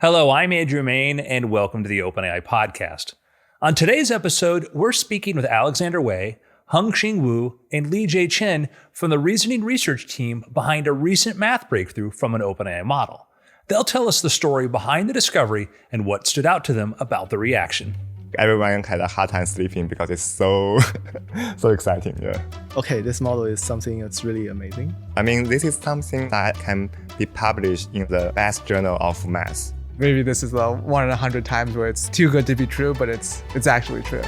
Hello, I'm Andrew Main, and welcome to the OpenAI Podcast. On today's episode, we're speaking with Alexander Wei, Hongxun Wu, and Lijie Chen from the reasoning research team behind a recent math breakthrough from an OpenAI model. They'll tell us the story behind the discovery and what stood out to them about the reaction. Everyone had a hard time sleeping because it's so exciting. Yeah. Okay, this model is something that's really amazing. I mean, this is something that can be published in the best journal of math. Maybe this is the 1 in 100 times where it's too good to be true, but it's actually true.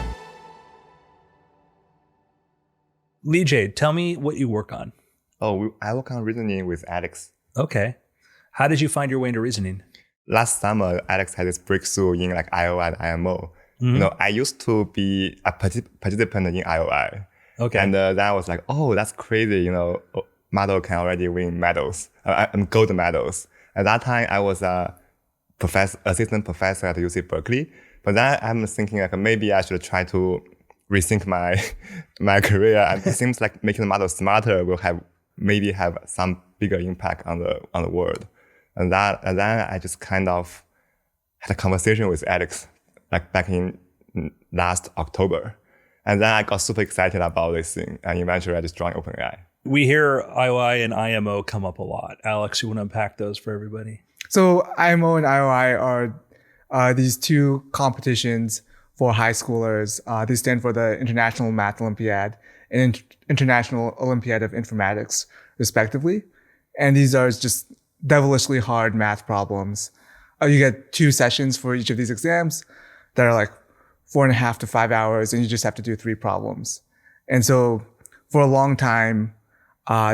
Lijie, tell me what you work on. I work on reasoning with Alex. Okay. How did you find your way into reasoning? Last summer, Alex had this breakthrough in IOI and IMO. Mm-hmm. I used to be a participant in IOI. Okay. And then I was like, oh, that's crazy. Model can already win medals, gold medals. At that time, I was a assistant professor at UC Berkeley. But then I'm thinking like maybe I should try to rethink my career. And it seems like making the model smarter will maybe have some bigger impact on the world. And then I just kind of had a conversation with Alex like back in last October. And then I got super excited about this thing. And eventually I just joined OpenAI. We hear IOI and IMO come up a lot. Alex, you want to unpack those for everybody? So IMO and IOI are these two competitions for high schoolers. They stand for the International Math Olympiad and International Olympiad of Informatics, respectively. And these are just devilishly hard math problems. You get 2 sessions for each of these exams that are like 4.5 to 5 hours, and you just have to do 3 problems. And so for a long time,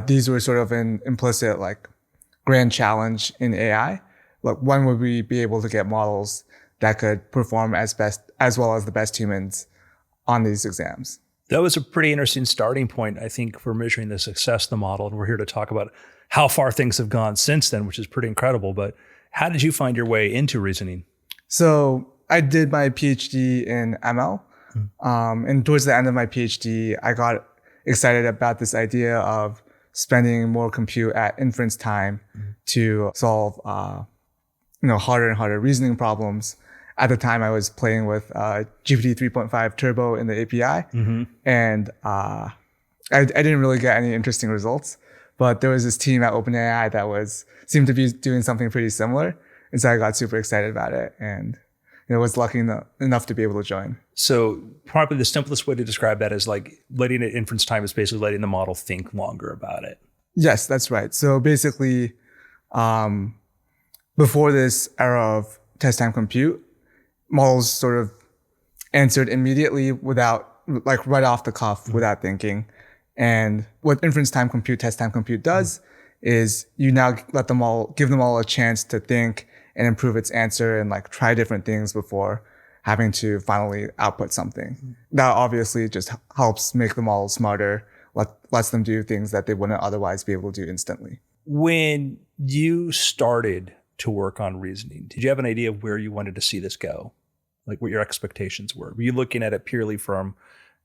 these were sort of an implicit like grand challenge in AI. Like, when would we be able to get models that could perform as well as the best humans on these exams? That was a pretty interesting starting point, I think, for measuring the success of the model. And we're here to talk about how far things have gone since then, which is pretty incredible. But how did you find your way into reasoning? So I did my PhD in ML. And towards the end of my PhD, I got excited about this idea of spending more compute at inference time to solve harder and harder reasoning problems. At the time, I was playing with GPT 3.5 Turbo in the API, and I didn't really get any interesting results. But there was this team at OpenAI that seemed to be doing something pretty similar, and so I got super excited about it, and was lucky enough to be able to join. So probably the simplest way to describe that is like letting it inference time is basically letting the model think longer about it. Yes, that's right. So basically, before this era of test time compute, models sort of answered immediately without, like right off the cuff, without thinking. And what inference time compute, test time compute does is you now give them all a chance to think and improve its answer and like try different things before having to finally output something. That obviously just helps make the model smarter, lets them do things that they wouldn't otherwise be able to do instantly. When you started to work on reasoning, did you have an idea of where you wanted to see this go? Like what your expectations were? Were you looking at it purely from,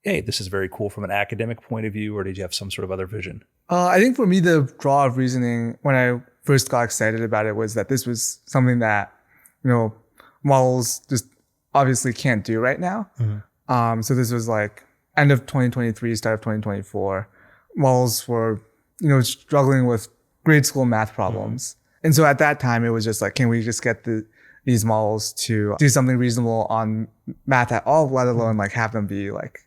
hey, this is very cool from an academic point of view, or did you have some sort of other vision? I think for me, the draw of reasoning when I first got excited about it was that this was something that, models just obviously can't do right now. So this was like end of 2023, start of 2024. Models were, struggling with grade school math problems. And so at that time, it was just like, can we just get these models to do something reasonable on math at all, let alone like have them be like,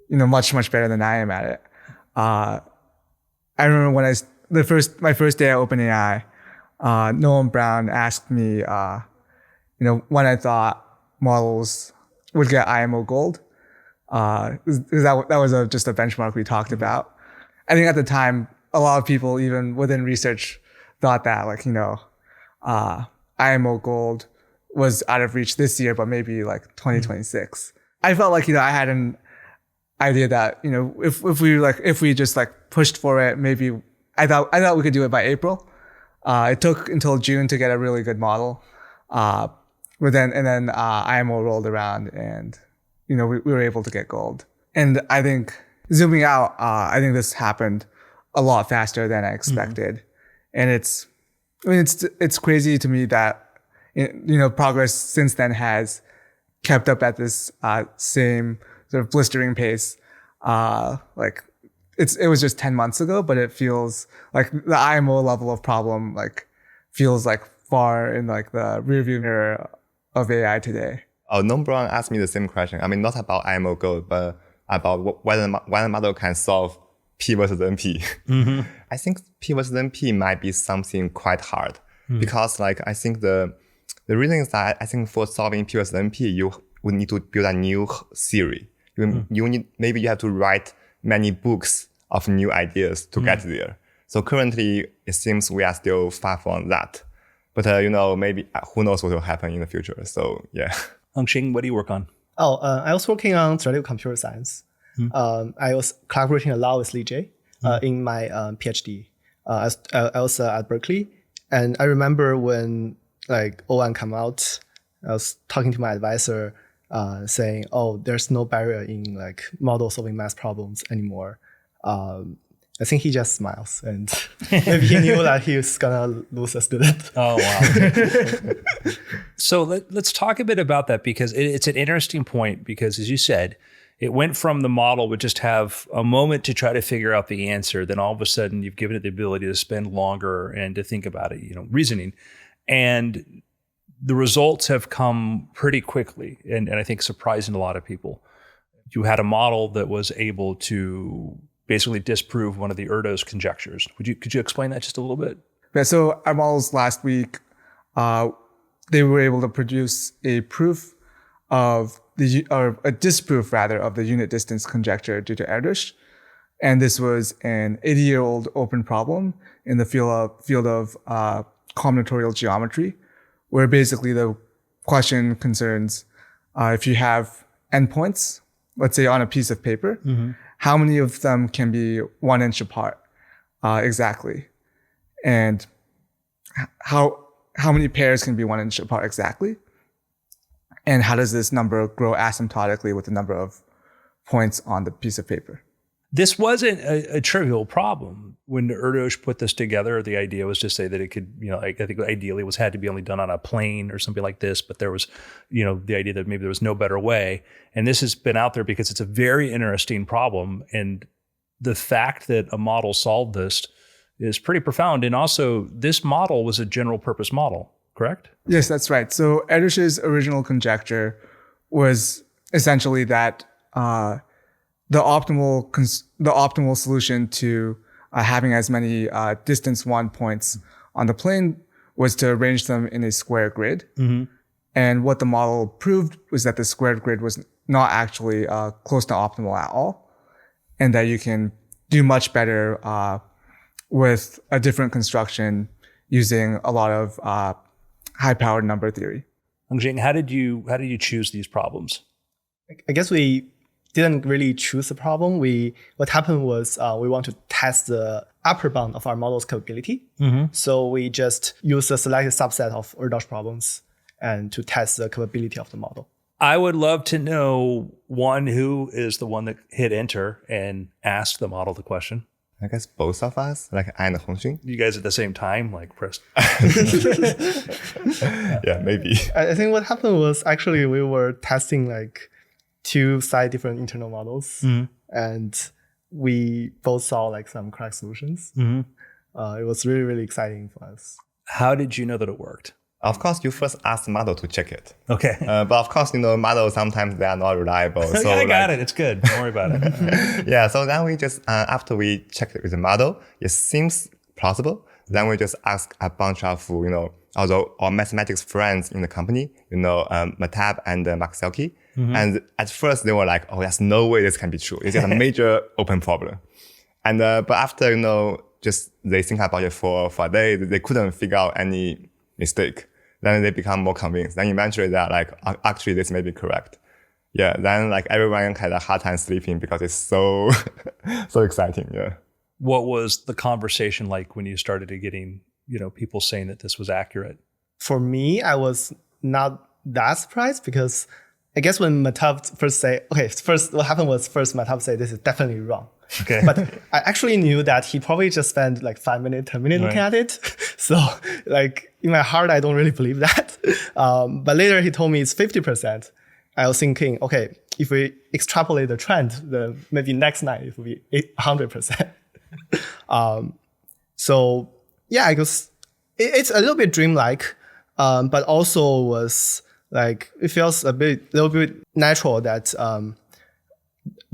much, much better than I am at it. I remember when my first day at OpenAI, Noam Brown asked me, when I thought models would get IMO gold. That was just a benchmark we talked about. I think at the time, a lot of people, even within research, thought that IMO gold was out of reach this year, but maybe like 2026. I felt like, I had an idea that, if we just like pushed for it, maybe I thought we could do it by April. It took until June to get a really good model. But then IMO rolled around and, we were able to get gold. And I think zooming out, I think this happened a lot faster than I expected. And it's I mean, it's crazy to me that, progress since then has kept up at this same sort of blistering pace. Like it was just 10 months ago, but it feels like the IMO level of problem feels like far in like the rearview mirror of AI today. Oh, Nom Brown asked me the same question. I mean, not about IMO goal, but about whether the model can solve P versus NP. Mm-hmm. I think P versus NP might be something quite hard because I think the reason is that I think for solving P versus NP, you would need to build a new theory. Maybe you have to write many books of new ideas to get there. So currently, it seems we are still far from that. But, maybe who knows what will happen in the future. So, yeah. Hongxun, what do you work on? I was working on theoretical computer science. I was collaborating a lot with Lijie in my PhD. I was at Berkeley. And I remember when O1 came out, I was talking to my advisor saying, there's no barrier in model solving math problems anymore. I think he just smiles and maybe he knew that he was gonna lose a student. Oh, wow. So let's talk a bit about that because it's an interesting point because as you said, it went from the model would just have a moment to try to figure out the answer. Then all of a sudden you've given it the ability to spend longer and to think about it, reasoning. And the results have come pretty quickly and I think surprising a lot of people. You had a model that was able to basically disprove one of the Erdős conjectures. Could you explain that just a little bit? Yeah, so our models last week, they were able to produce a proof of a disproof rather of the unit distance conjecture due to Erdős. And this was an 80-year-old open problem in the field of combinatorial geometry, where basically the question concerns if you have endpoints, let's say on a piece of paper, how many of them can be 1 inch apart exactly? And how many pairs can be 1 inch apart exactly? And how does this number grow asymptotically with the number of points on the piece of paper? This wasn't a trivial problem. When Erdős put this together, the idea was to say that it could, I think ideally it had to be only done on a plane or something like this, but there was, the idea that maybe there was no better way. And this has been out there because it's a very interesting problem. And the fact that a model solved this is pretty profound. And also this model was a general purpose model, correct? Yes, that's right. So Erdős's original conjecture was essentially that, the optimal solution to having as many distance 1 points on the plane was to arrange them in a square grid. Mm-hmm. And what the model proved was that the squared grid was not actually close to optimal at all, and that you can do much better with a different construction using a lot of high-powered number theory. Hongxun, how did you choose these problems? I guess we didn't really choose the problem. What happened was we want to test the upper bound of our model's capability. Mm-hmm. So we just use a selected subset of Erdős problems and to test the capability of the model. I would love to know who is the one that hit enter and asked the model the question. I guess both of us, I and Hongxun. You guys at the same time, pressed. Yeah, maybe. I think what happened was actually we were testing two different internal models, and we both saw some correct solutions. Mm-hmm. It was really, really exciting for us. How did you know that it worked? Of course, you first ask the model to check it. Okay. But of course, models sometimes they are not reliable. So I got it. It's good. Don't worry about it. Yeah. So then we just after we checked it with the model, it seems plausible. Then we just ask a bunch of although our mathematics friends in the company, Matab and Mark Selke. Mm-hmm. And at first they were like, "Oh, there's no way this can be true. It's just a major open problem." And but after just they think about it for a day, they couldn't figure out any mistake. Then they become more convinced. Then eventually they're like, actually, this may be correct. Yeah. Then everyone had a hard time sleeping because it's so so exciting. Yeah. What was the conversation like when you started getting people saying that this was accurate? For me, I was not that surprised because I guess when Mathab first say, first what happened was Mathab say this is definitely wrong. Okay. But I actually knew that he probably just spent like 5 minutes, 10 minutes looking at it. So like in my heart, I don't really believe that. But later he told me it's 50%. I was thinking, okay, if we extrapolate the trend, then maybe next night it will be 100%. So yeah, I guess it's a little bit dreamlike, but also was like, it feels a little bit natural that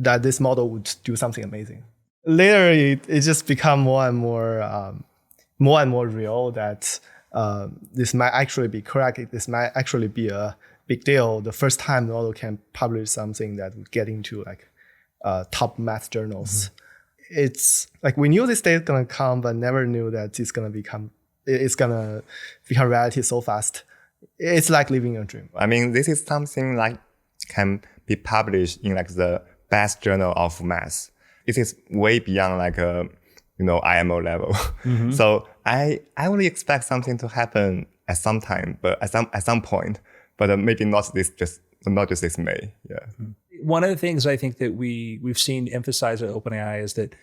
that this model would do something amazing. Later, it just become more and more real that this might actually be correct. This might actually be a big deal. The first time the model can publish something that would get into like top math journals. It's like we knew this day is gonna come, but never knew that it's gonna become reality so fast. It's like living a dream. I mean, this is something like can be published in like the best journal of math. It is way beyond like a, IMO level. So I would expect something to happen at some time, but at some point, but maybe not just this May. Yeah. One of the things I think that we've seen emphasized at OpenAI is that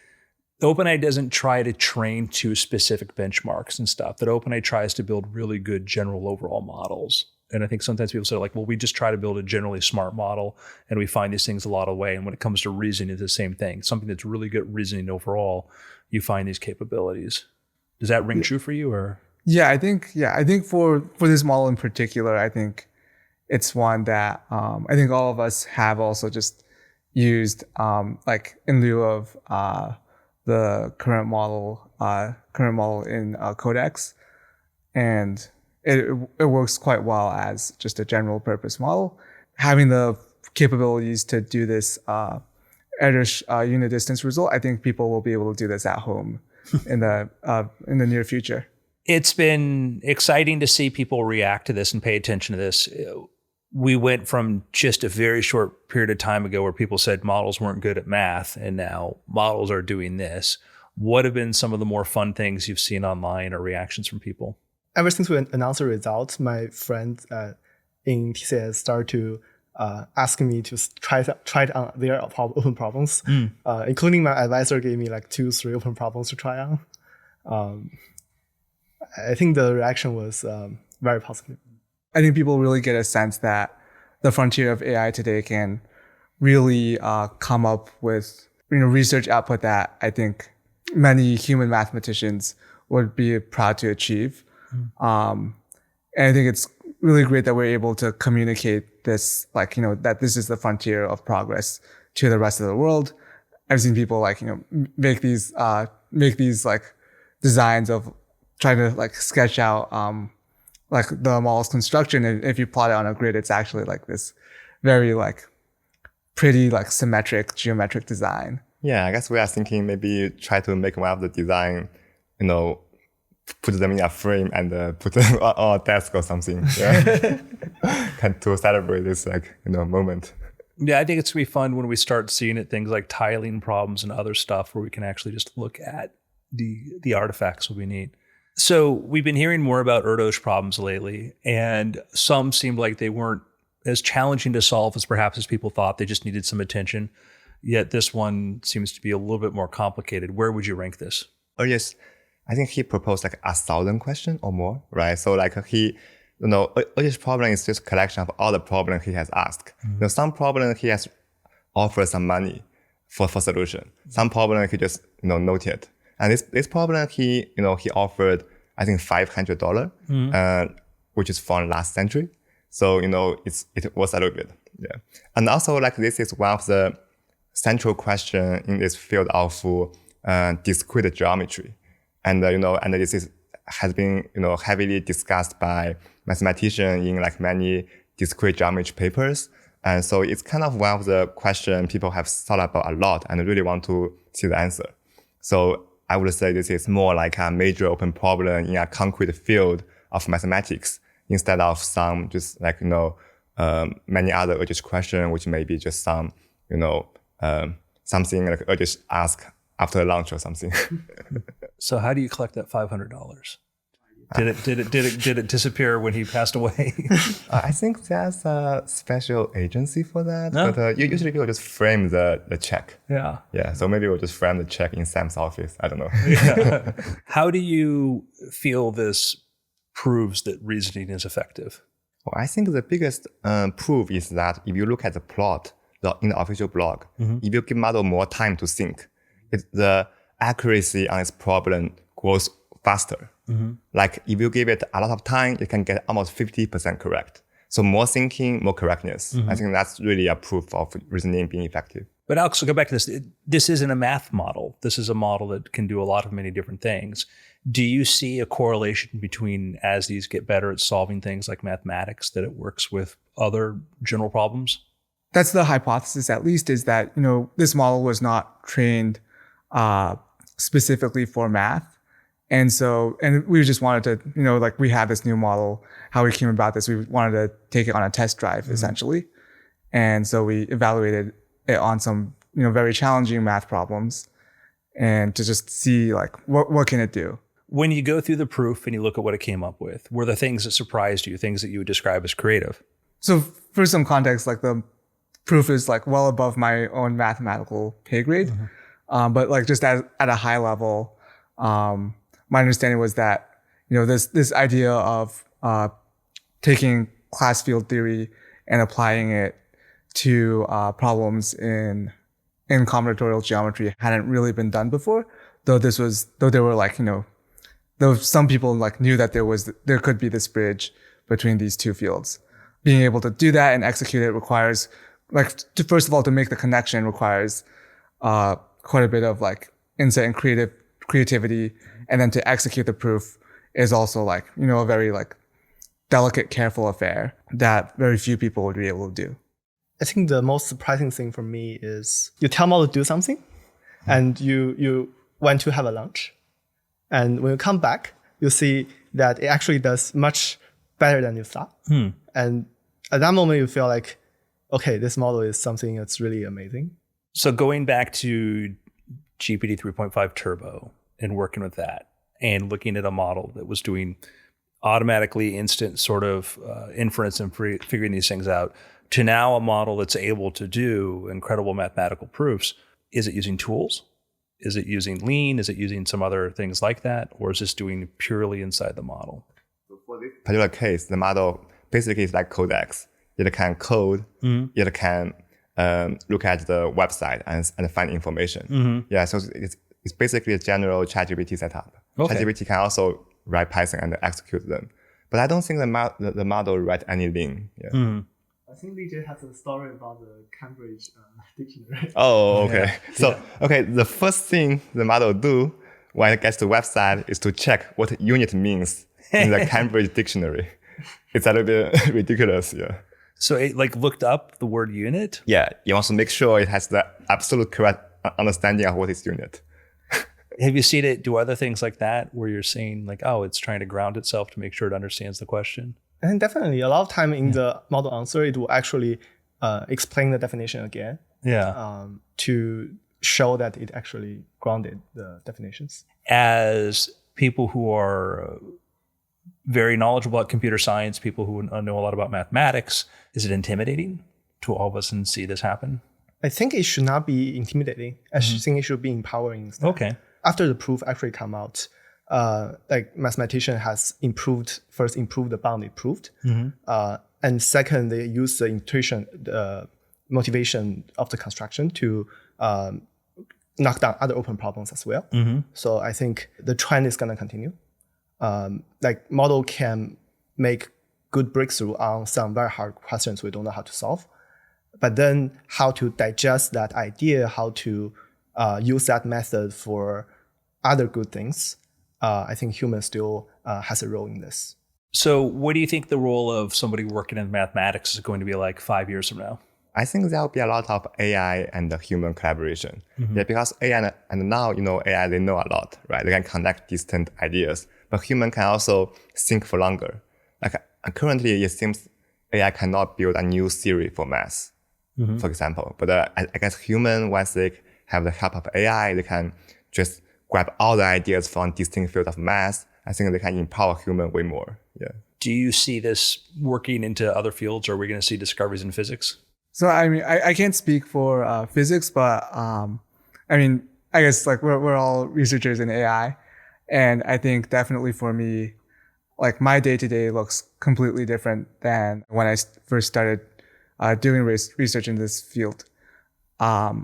OpenAI doesn't try to train to specific benchmarks and stuff, that OpenAI tries to build really good general overall models. And I think sometimes people say like, well, we just try to build a generally smart model and we find these things a lot of way. And when it comes to reasoning, it's the same thing. Something that's really good reasoning overall, you find these capabilities. Does that ring true for you or? Yeah, I think for this model in particular, I think it's one that I think all of us have also just used like in lieu of the current model in Codex, and it works quite well as just a general purpose model. Having the capabilities to do this Erdős unit distance result, I think people will be able to do this at home in the near future. It's been exciting to see people react to this and pay attention to this. We went from just a very short period of time ago where people said models weren't good at math, and now models are doing this. What have been some of the more fun ththings you've seen online or reactions from people? Ever since we announced the results, my friends in TCS started to ask me to try it on their open problems, including my advisor gave me like 2-3 open problems to try on. I think the reaction was very positive. I think people really get a sense that the frontier of AI today can really come up with research output that I think many human mathematicians would be proud to achieve. And I think it's really great that we're able to communicate this, that this is the frontier of progress to the rest of the world. I've seen people make these like designs of trying to sketch out like the model's construction, and if you plot it on a grid, it's actually like this very pretty symmetric geometric design. Yeah, I guess we are thinking maybe try to make one of the design, put them in a frame and put them on a desk or something. Yeah. To celebrate this moment. Yeah, I think it's gonna be fun when we start seeing it, things like tiling problems and other stuff where we can actually just look at the artifacts will be neat. So we've been hearing more about Erdős problems lately, and some seemed like they weren't as challenging to solve as perhaps as people thought. They just needed some attention. Yet this one seems to be a little bit more complicated. Where would you rank this? Oh, yes. I think he proposed 1,000 questions or more, right? So Erdős problem is just a collection of all the problems he has asked. Some problems he has offered some money for solution. Some problems he just noted. And this problem he offered, I think $500, which is from last century. So, it was a little bit, yeah. And also this is one of the central question in this field of discrete geometry. And, and this has been, heavily discussed by mathematicians in many discrete geometry papers. And so it's kind of one of the questions people have thought about a lot and really want to see the answer. So I would say this is more like a major open problem in a concrete field of mathematics instead of some just many other Erdős questions, which may be just some, something Erdős ask after lunch or something. So how do you collect that $500? Did it disappear when he passed away? I think there's a special agency for that, No? but usually people just frame the check. Yeah. Yeah, so maybe we'll just frame the check in Sam's office. I don't know. How do you feel this proves that reasoning is effective? Well, I think the biggest proof is that if you look at the plot in the official blog, if you give model more time to think, the accuracy on its problem grows faster. Like if you give it a lot of time, you can get almost 50% correct. So more thinking, more correctness. I think that's really a proof of reasoning being effective. But Alex, go back to this. This isn't a math model. This is a model that can do a lot of many different things. Do you see a correlation between, as these get better at solving things like mathematics, that it works with other general problems? That's the hypothesis, at least, is that, this model was not trained specifically for math. And we just wanted to, we had this new model. How we came about this, we wanted to take it on a test drive, essentially. And so we evaluated it on some, very challenging math problems and to just see, what can it do? When you go through the proof and you look at what it came up with, were the things that surprised you, things that you would describe as creative? So for some context, the proof is well above my own mathematical pay grade. But just at a high level, my understanding was that, this idea of taking class field theory and applying it to problems in combinatorial geometry hadn't really been done before. Though there were though some people knew that there could be this bridge between these two fields. Being able to do that and execute it requires, first of all, to make the connection requires quite a bit of insight and creativity, and then to execute the proof is also a very delicate, careful affair that very few people would be able to do. I think the most surprising thing for me is you tell model to do something, and you went to have a lunch, and when you come back, you see that it actually does much better than you thought. And at that moment, you feel like, okay, this model is something that's really amazing. So going back to GPT 3.5 Turbo and working with that and looking at a model that was doing automatically instant sort of inference and figuring these things out, to now a model that's able to do incredible mathematical proofs, is it using tools? Is it using Lean? Is it using some other things like that? Or is this doing purely inside the model? For this particular case, the model basically is like Codex. It can code, it can look at the website and find information. Yeah, so it's basically a general ChatGPT setup. Okay. ChatGPT can also write Python and execute them. But I don't think the model write any Lean. Yeah. I think Lijie has a story about the Cambridge dictionary. Oh, okay. The first thing the model do when it gets to the website is to check what unit means in the Cambridge dictionary. It's a little bit ridiculous, yeah. So it looked up the word unit? Yeah, it wants to make sure it has the absolute correct understanding of what is unit. Have you seen it do other things like that where you're seeing it's trying to ground itself to make sure it understands the question? I think definitely a lot of time in the model answer, it will actually explain the definition again. Yeah. To show that it actually grounded the definitions. As people who are very knowledgeable about computer science, people who know a lot about mathematics, is it intimidating to all of us and see this happen? I think it should not be intimidating. I think it should be empowering instead. Okay. After the proof actually come out, mathematician has first improved the bound it proved. And second, they use the intuition, the motivation of the construction to knock down other open problems as well. So I think the trend is going to continue. Model can make good breakthrough on some very hard questions we don't know how to solve. But then how to digest that idea, how to use that method for other good things, I think humans still has a role in this. So what do you think the role of somebody working in mathematics is going to be 5 years from now? I think there will be a lot of AI and human collaboration. Yeah, because AI and now, AI, they know a lot, right? They can connect distant ideas, but human can also think for longer. Currently, it seems AI cannot build a new theory for math, for example. But I guess human, once they have the help of AI, they can just grab all the ideas from distinct field of math I think they can empower human way more. Yeah. Do you see this working into other fields? Or are we going to see discoveries in physics? So I mean, I can't speak for physics, but I mean, I guess like we're all researchers in AI, and I think definitely for me, like my day to day looks completely different than when I first started doing research in this field. I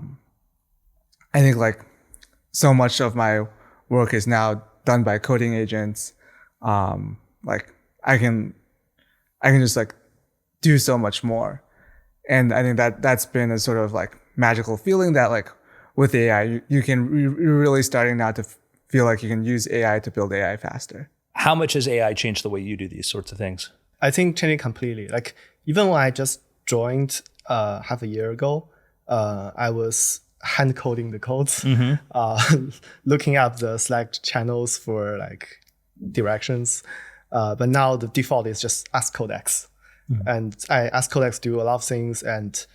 think like so much of my work is now done by coding agents. Like I can just like do so much more. And I think that's been a sort of like magical feeling that like with AI, you're really starting now to feel like you can use AI to build AI faster. How much has AI changed the way you do these sorts of things? I think changing completely. Like even when I just joined half a year ago, I was hand coding the codes, looking up the Slack channels for like directions. But now the default is just ask codex. And I ask codex do a lot of things, and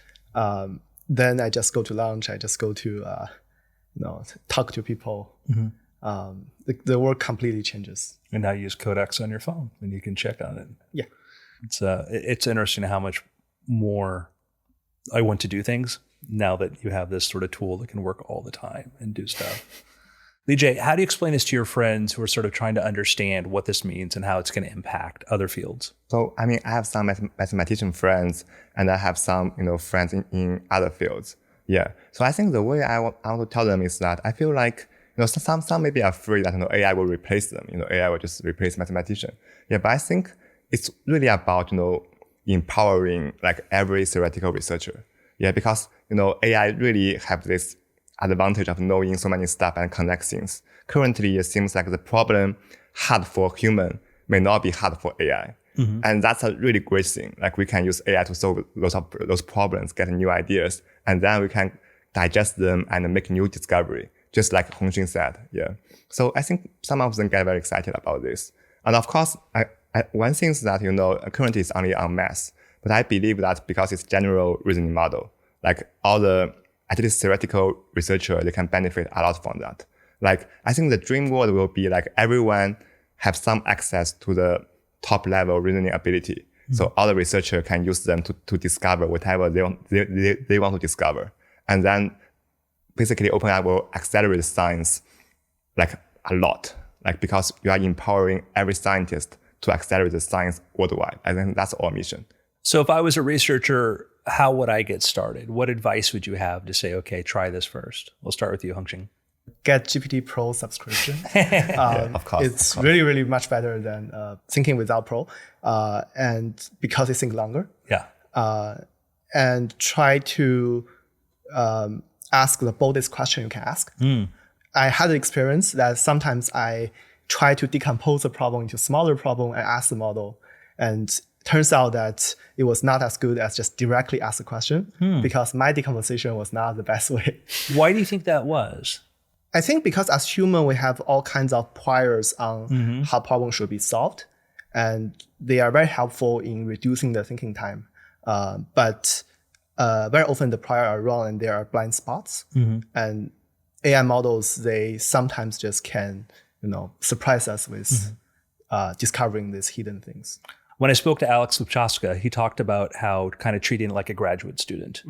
then I just go to lunch. I just go to talk to people. The work completely changes. And now you use Codex on your phone and you can check on it. Yeah. It's interesting how much more I want to do things now that you have this sort of tool that can work all the time and do stuff. Lijie, how do you explain this to your friends who are sort of trying to understand what this means and how it's going to impact other fields? So, I mean, I have some mathematician friends, and I have some, friends in other fields. Yeah. So I think the way I want to tell them is that I feel like, some may be afraid that, AI will replace them. AI will just replace mathematician. Yeah. But I think it's really about, empowering like every theoretical researcher. Yeah. Because, AI really have this advantage of knowing so many stuff and connect things. Currently, it seems like the problem hard for human may not be hard for AI. And that's a really great thing. Like we can use AI to solve those problems, get new ideas, and then we can digest them and make new discovery, just like Hongxun said. Yeah. So I think some of them get very excited about this. And of course, one thing is that, currently it's only on math, but I believe that because it's general reasoning model, like all the at least theoretical researcher, they can benefit a lot from that. Like, I think the dream world will be like everyone have some access to the top level reasoning ability. So all the researcher can use them to discover whatever they want to discover. And then basically OpenAI will accelerate science like a lot, like because you are empowering every scientist to accelerate the science worldwide. I think that's our mission. So if I was a researcher, how would I get started? What advice would you have to say, okay, try this first? We'll start with you, Hongxun. Get GPT Pro subscription. Of course. It's really, really much better than thinking without Pro. And because it thinks longer. Yeah. And try to ask the boldest question you can ask. I had the experience that sometimes I try to decompose a problem into smaller problem and ask the model. And turns out that it was not as good as just directly ask the question because my decomposition was not the best way. Why do you think that was? I think because as human, we have all kinds of priors on how problems should be solved. And they are very helpful in reducing the thinking time. But very often the prior are wrong and there are blind spots. And AI models, they sometimes just can, surprise us with discovering these hidden things. When I spoke to Alex Lubchaska, he talked about how kind of treating it like a graduate student,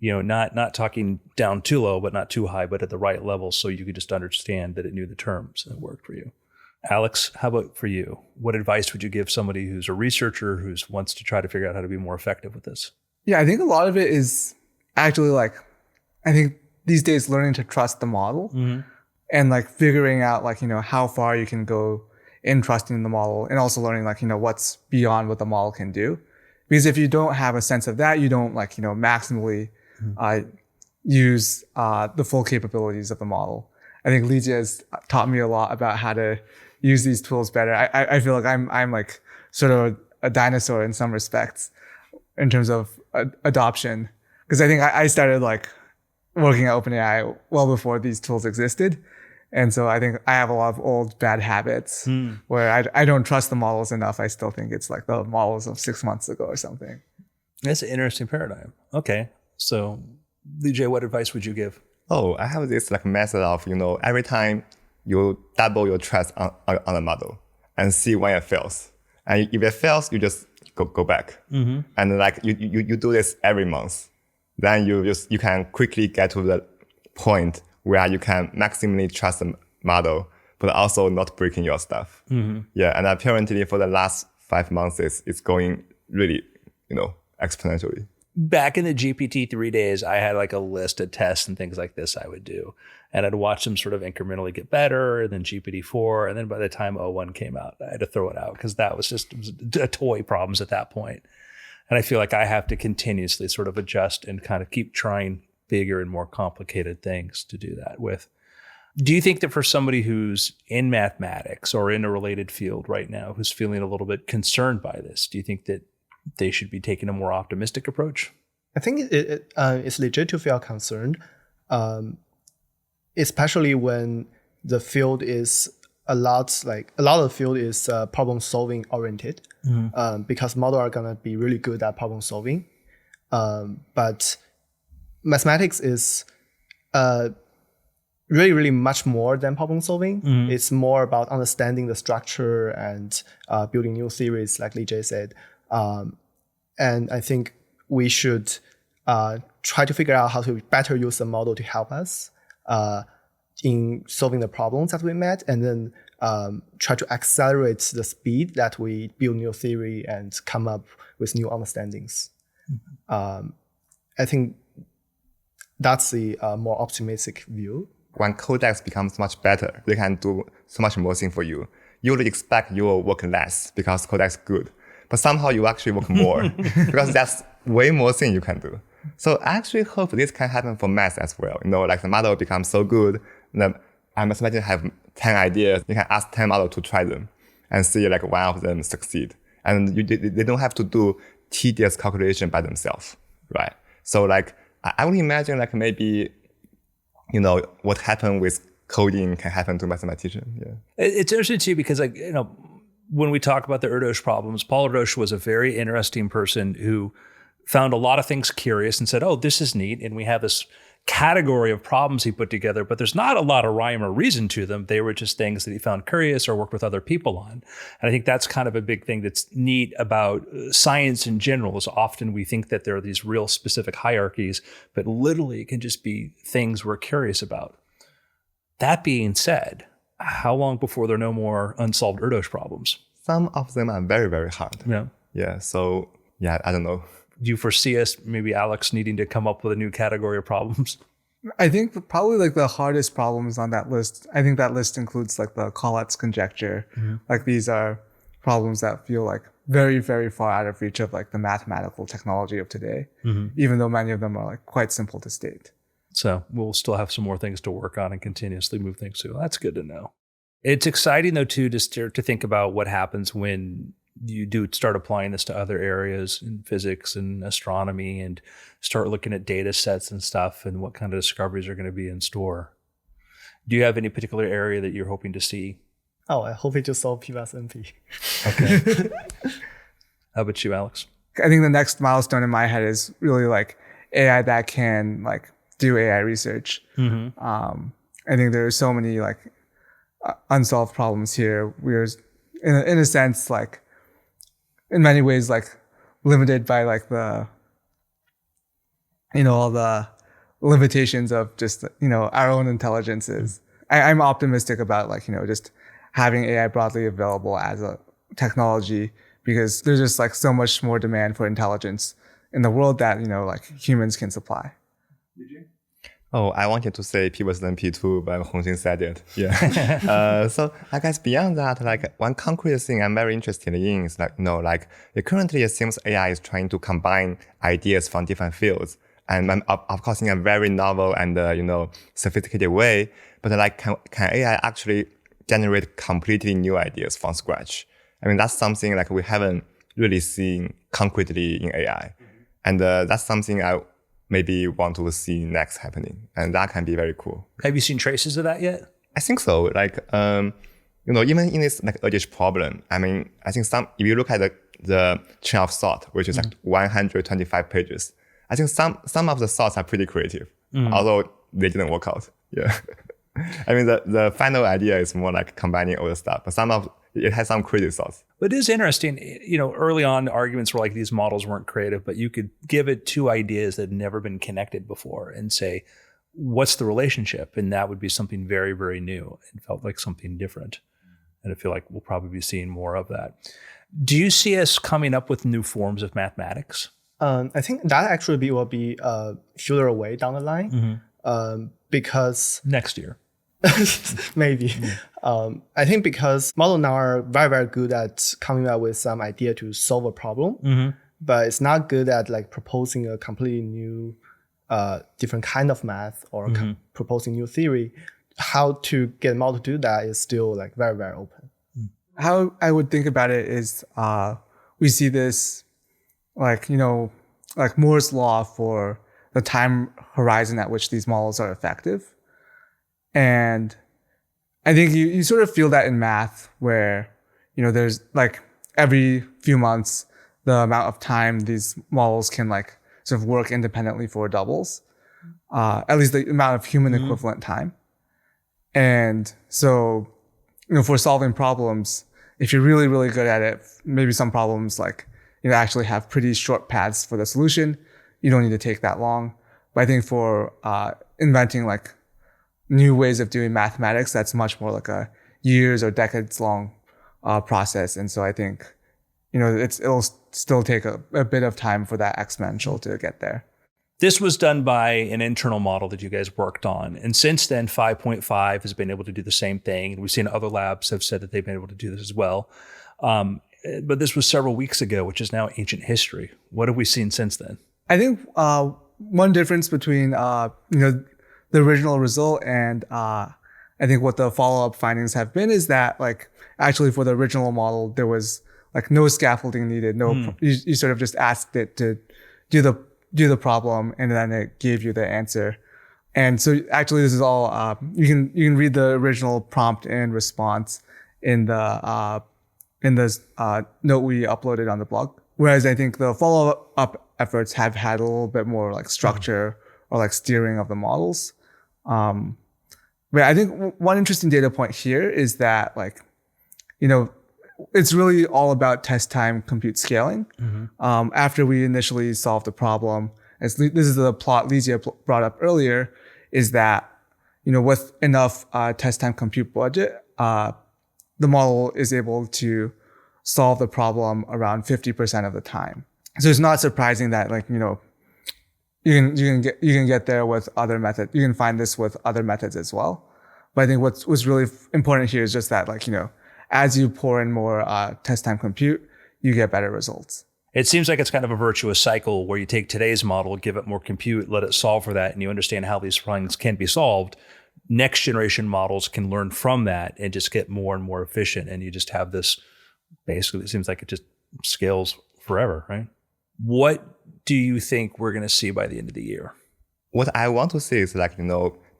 not talking down too low, but not too high, but at the right level. So you could just understand that it knew the terms and it worked for you. Alex, how about for you? What advice would you give somebody who's a researcher who wants to try to figure out how to be more effective with this? Yeah, I think a lot of it is actually I think these days learning to trust the model and like figuring out how far you can go in trusting the model, and also learning what's beyond what the model can do. Because if you don't have a sense of that, you don't maximally use the full capabilities of the model. I think Lijie has taught me a lot about how to use these tools better. I feel like I'm like sort of a dinosaur in some respects in terms of adoption. Because I think I started working at OpenAI well before these tools existed. And so I think I have a lot of old bad habits where I don't trust the models enough. I still think it's like the models of 6 months ago or something. That's an interesting paradigm. Okay. So Lijie, what advice would you give? I have this method of, every time you double your trust on a model, and see when it fails. And if it fails, you just go back. And like you do this every month. Then you can quickly get to the point where you can maximally trust the model, but also not breaking your stuff. Yeah, and apparently for the last 5 months, it's going really, exponentially. Back in the GPT-3 days, I had like a list of tests and things like this I would do. And I'd watch them sort of incrementally get better, and then GPT-4. And then by the time O1 came out, I had to throw it out because it was a toy problems at that point. And I feel like I have to continuously sort of adjust and kind of keep trying bigger and more complicated things to do that with. Do you think that for somebody who's in mathematics or in a related field right now, who's feeling a little bit concerned by this, do you think that they should be taking a more optimistic approach? I think it's legit to feel concerned, especially when the field is a lot of the field is problem solving oriented, because models are gonna be really good at problem solving, but mathematics is really, really much more than problem solving. It's more about understanding the structure and building new theories, like Lijie said. And I think we should try to figure out how to better use the model to help us in solving the problems that we met, and then try to accelerate the speed that we build new theory and come up with new understandings. I think that's the more optimistic view. When codex becomes much better, they can do so much more things for you. You would expect you will work less because codex is good, but somehow you actually work more because that's way more things you can do. So I actually hope this can happen for math as well. Like the model becomes so good, I must imagine have 10 ideas. You can ask 10 models to try them and see like one of them succeed. And they don't have to do tedious calculation by themselves, right? So like I would imagine like maybe, what happened with coding can happen to mathematician. Yeah. It's interesting too, because when we talk about the Erdős problems, Paul Erdős was a very interesting person who found a lot of things curious and said, oh, this is neat. And we have this category of problems he put together, but there's not a lot of rhyme or reason to them. They were just things that he found curious or worked with other people on. And I think that's kind of a big thing that's neat about science in general, is often we think that there are these real specific hierarchies, but literally it can just be things we're curious about. That being said, how long before there are no more unsolved Erdős problems? Some of them are very, very hard. Yeah. Yeah. So yeah, I don't know. Do you foresee us, maybe Alex, needing to come up with a new category of problems? I think probably like the hardest problems on that list, I think that list includes like the Collat's conjecture. Like these are problems that feel like very, very far out of reach of like the mathematical technology of today, even though many of them are like quite simple to state. So we'll still have some more things to work on and continuously move things through. That's good to know. It's exciting though too to think about what happens when you do start applying this to other areas in physics and astronomy, and start looking at data sets and stuff, and what kind of discoveries are going to be in store. Do you have any particular area that you're hoping to see? Oh, I hope it just solve P plus NP. Okay. How about you, Alex? I think the next milestone in my head is really like AI that can like do AI research. I think there are so many like unsolved problems here. We're in a sense like in many ways like limited by like the all the limitations of just our own intelligences. I'm optimistic about like just having AI broadly available as a technology, because there's just like so much more demand for intelligence in the world that like humans can supply. Oh, I wanted to say P was then P2, but Hongxun said it. Yeah. So I guess beyond that, like one concrete thing I'm very interested in is like, currently it seems AI is trying to combine ideas from different fields. And of course, in a very novel and, sophisticated way. But like, can AI actually generate completely new ideas from scratch? I mean, that's something like we haven't really seen concretely in AI. And that's something I maybe want to see next happening. And that can be very cool. Have you seen traces of that yet? I think so. Like, even in this like Erdős problem, I mean, I think if you look at the chain of thought, which is like 125 pages, I think some of the thoughts are pretty creative, although they didn't work out. Yeah. I mean, the final idea is more like combining all the stuff, but some of it has some crazy thoughts. But it is interesting, early on arguments were like these models weren't creative, but you could give it two ideas that had never been connected before and say, what's the relationship? And that would be something very, very new. It felt like something different. And I feel like we'll probably be seeing more of that. Do you see us coming up with new forms of mathematics? I think that actually will be further away down the line because next year. Maybe. I think because models now are very, very good at coming up with some idea to solve a problem, but it's not good at like proposing a completely new, different kind of math or proposing new theory. How to get a model to do that is still like very, very open. How I would think about it is we see this like Moore's law for the time horizon at which these models are effective. And I think you sort of feel that in math where, there's like every few months, the amount of time these models can like sort of work independently for doubles, at least the amount of human equivalent time. And so, for solving problems, if you're really, really good at it, maybe some problems like, actually have pretty short paths for the solution. You don't need to take that long. But I think for inventing like new ways of doing mathematics, that's much more like a years or decades long process. And so I think, it'll still take a bit of time for that exponential to get there. This was done by an internal model that you guys worked on. And since then, 5.5 has been able to do the same thing. And we've seen other labs have said that they've been able to do this as well. But this was several weeks ago, which is now ancient history. What have we seen since then? I think one difference between the original result and I think what the follow-up findings have been is that like actually for the original model there was like no scaffolding needed. You sort of just asked it to do the problem and then it gave you the answer. And so actually this is all you can read the original prompt and response in the note we uploaded on the blog. Whereas I think the follow-up efforts have had a little bit more like structure or like steering of the models. But I think one interesting data point here is that like, it's really all about test time compute scaling. After we initially solved the problem, this is the plot Lijie brought up earlier, is that, with enough test time compute budget, the model is able to solve the problem around 50% of the time. So it's not surprising that like, you can get there with other methods. You can find this with other methods as well. But I think what's really important here is just that like, as you pour in more test time compute, you get better results. It seems like it's kind of a virtuous cycle where you take today's model, give it more compute, let it solve for that, and you understand how these things can be solved. Next generation models can learn from that and just get more and more efficient. And you just have this, basically, it seems like it just scales forever, right? What do you think we're going to see by the end of the year? What I want to see is like,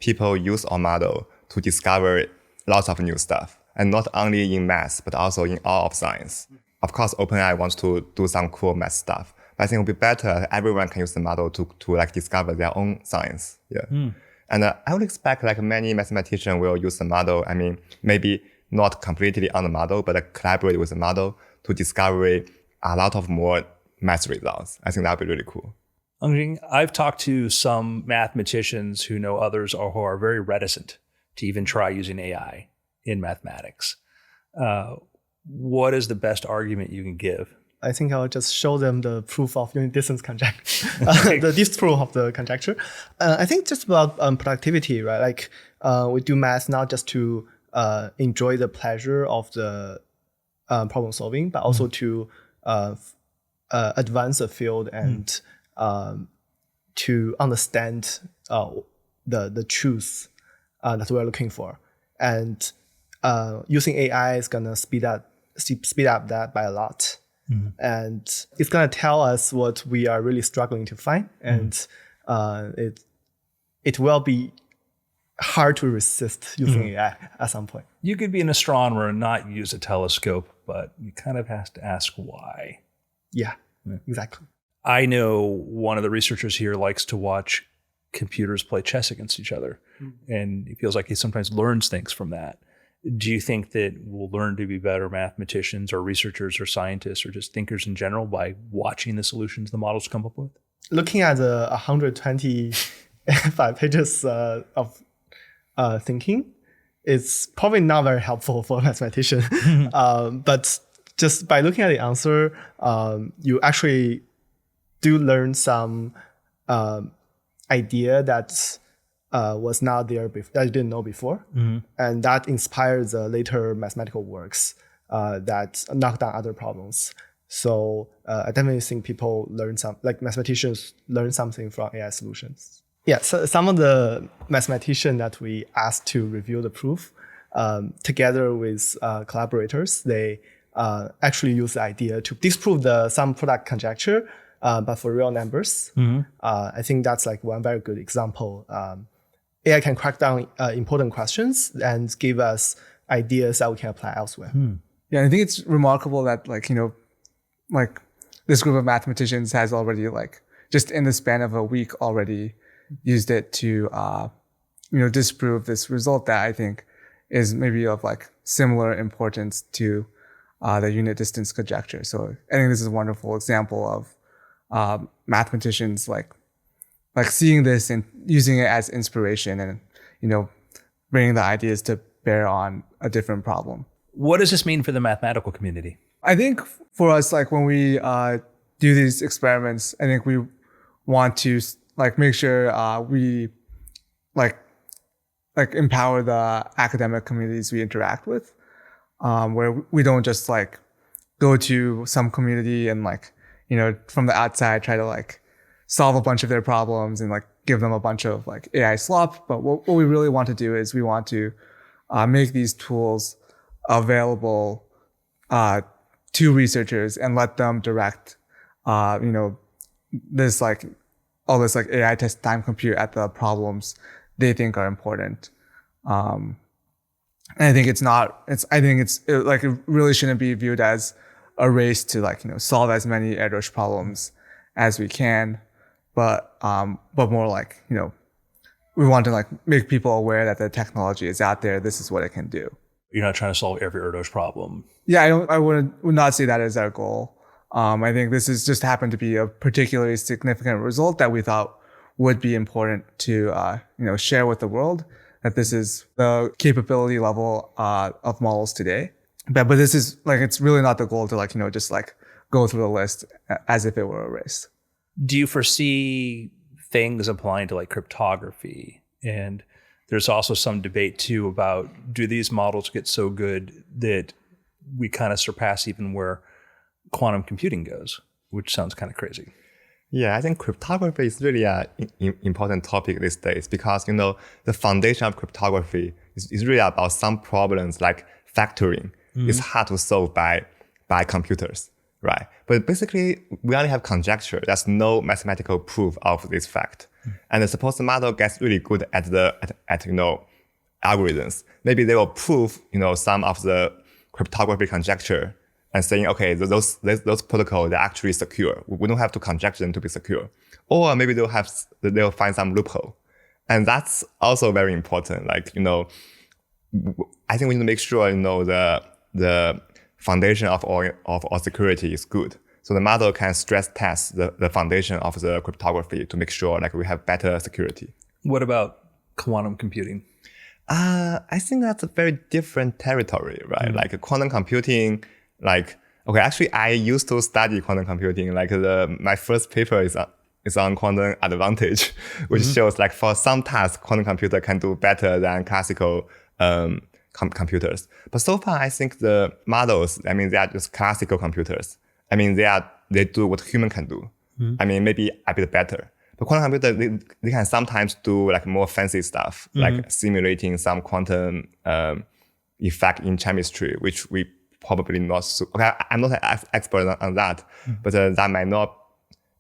people use our model to discover lots of new stuff. And not only in math, but also in all of science. Of course, OpenAI wants to do some cool math stuff. But I think it would be better if everyone can use the model to like discover their own science. Yeah. And I would expect like many mathematicians will use the model. I mean, maybe not completely on the model, but collaborate with the model to discover a lot of more math results. I think that would be really cool. I've talked to some mathematicians who know others who are very reticent to even try using AI in mathematics. What is the best argument you can give? I think I'll just show them the proof of unit distance conjecture, the disprove of the conjecture. I think just about productivity, right? Like we do math not just to enjoy the pleasure of the problem solving, but also to advance the field and to understand the truth that we're looking for. And using AI is gonna speed up that by a lot. And it's gonna tell us what we are really struggling to find. And it will be hard to resist using AI at some point. You could be an astronomer and not use a telescope, but you kind of have to ask why. Yeah, exactly. I know one of the researchers here likes to watch computers play chess against each other. And he feels like he sometimes learns things from that. Do you think that we'll learn to be better mathematicians or researchers or scientists or just thinkers in general by watching the solutions the models come up with? Looking at the 125 pages of thinking, it's probably not very helpful for a mathematician. But just by looking at the answer, you actually do learn some idea that was not there before, that you didn't know before. And that inspires later mathematical works that knock down other problems. So I definitely think people learn mathematicians learn something from AI solutions. Yeah, so some of the mathematicians that we asked to review the proof, together with collaborators, they actually use the idea to disprove some product conjecture, but for real numbers. I think that's like one very good example. AI can crack down important questions and give us ideas that we can apply elsewhere. Yeah, I think it's remarkable that this group of mathematicians has already just in the span of a week already used it to disprove this result that I think is maybe of similar importance to the unit distance conjecture. So I think this is a wonderful example of mathematicians seeing this and using it as inspiration and bringing the ideas to bear on a different problem. What does this mean for the mathematical community? I think for us, when we do these experiments, I think we want to make sure we empower the academic communities we interact with, where we don't just go to some community and from the outside try to solve a bunch of their problems and give them a bunch of AI slop. But what we really want to do is we want to make these tools available to researchers and let them direct this all this AI test time compute at the problems they think are important. And I think it really shouldn't be viewed as a race to solve as many Erdős problems as we can, but more we want to make people aware that the technology is out there. This is what it can do. You're not trying to solve every Erdős problem. Yeah, I would not say that is our goal. I think this has just happened to be a particularly significant result that we thought would be important to share with the world, that this is the capability level of models today. But this is it's really not the goal to just go through the list as if it were a race. Do you foresee things applying to cryptography? And there's also some debate too about, do these models get so good that we kind of surpass even where quantum computing goes, which sounds kind of crazy. Yeah, I think cryptography is really an important topic these days because, the foundation of cryptography is really about some problems like factoring. It's hard to solve by computers, right? But basically, we only have conjecture. There's no mathematical proof of this fact. And suppose the model gets really good at algorithms. Maybe they will prove, some of the cryptography conjecture and saying, okay, those protocols, they're actually secure. We don't have to conjecture them to be secure. Or maybe they'll find some loophole. And that's also very important. I think we need to make sure, the foundation of all security is good. So the model can stress test the foundation of the cryptography to make sure we have better security. What about quantum computing? I think that's a very different territory, right? Quantum computing, actually I used to study quantum computing. My first paper is on quantum advantage, which shows for some tasks, quantum computer can do better than classical computers. But so far, I think the models, they are just classical computers. They do what human can do. Maybe a bit better. But quantum computer, they can sometimes do more fancy stuff, like simulating some quantum effect in chemistry, which we probably not. Okay, I'm not an expert on that, but that might not.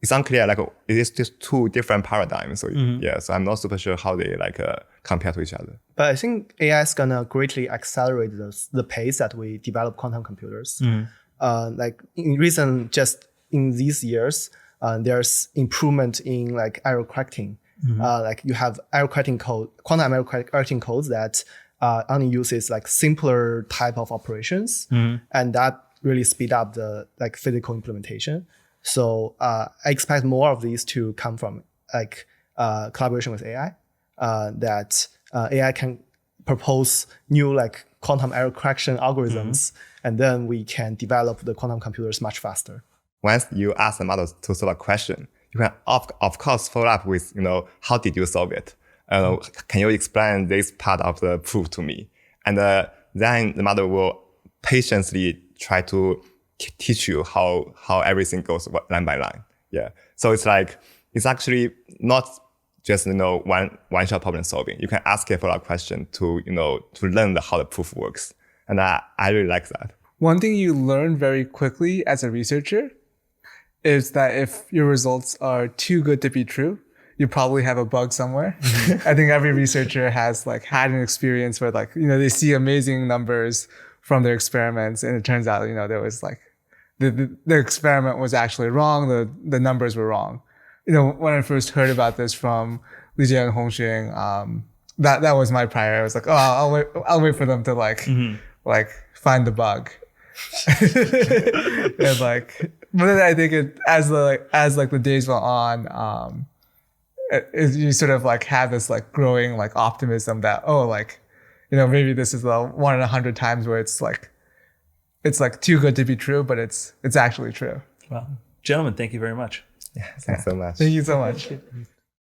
It's unclear. It is just two different paradigms. So so I'm not super sure how they compare to each other. But I think AI is gonna greatly accelerate the pace that we develop quantum computers. In these years, there's improvement in error correcting. You have error correcting code, quantum error correcting codes that only uses like simpler type of operations, and that really speed up the like physical implementation. So I expect more of these to come from like collaboration with AI, that AI can propose new like quantum error correction algorithms, and then we can develop the quantum computers much faster. Once you ask the model to solve a question, you can of course follow up with, how did you solve it? Can you explain this part of the proof to me? And then the model will patiently try to teach you how everything goes line by line. Yeah. So it's actually not just, one shot problem solving. You can ask a follow-up question to learn how the proof works. And I really like that. One thing you learn very quickly as a researcher is that if your results are too good to be true, you probably have a bug somewhere. I think every researcher has had an experience where they see amazing numbers from their experiments, and it turns out there was the experiment was actually wrong. The numbers were wrong. When I first heard about this from Lijie and Hongxun, that was my prior. I was like, oh, I'll wait for them to find the bug. And but then I think as the days went on, you sort of have this growing optimism that maybe this is the 1 in 100 times where it's too good to be true, but it's actually true. Well, gentlemen, thank you very much. Yeah, thanks so much. Thank you so much.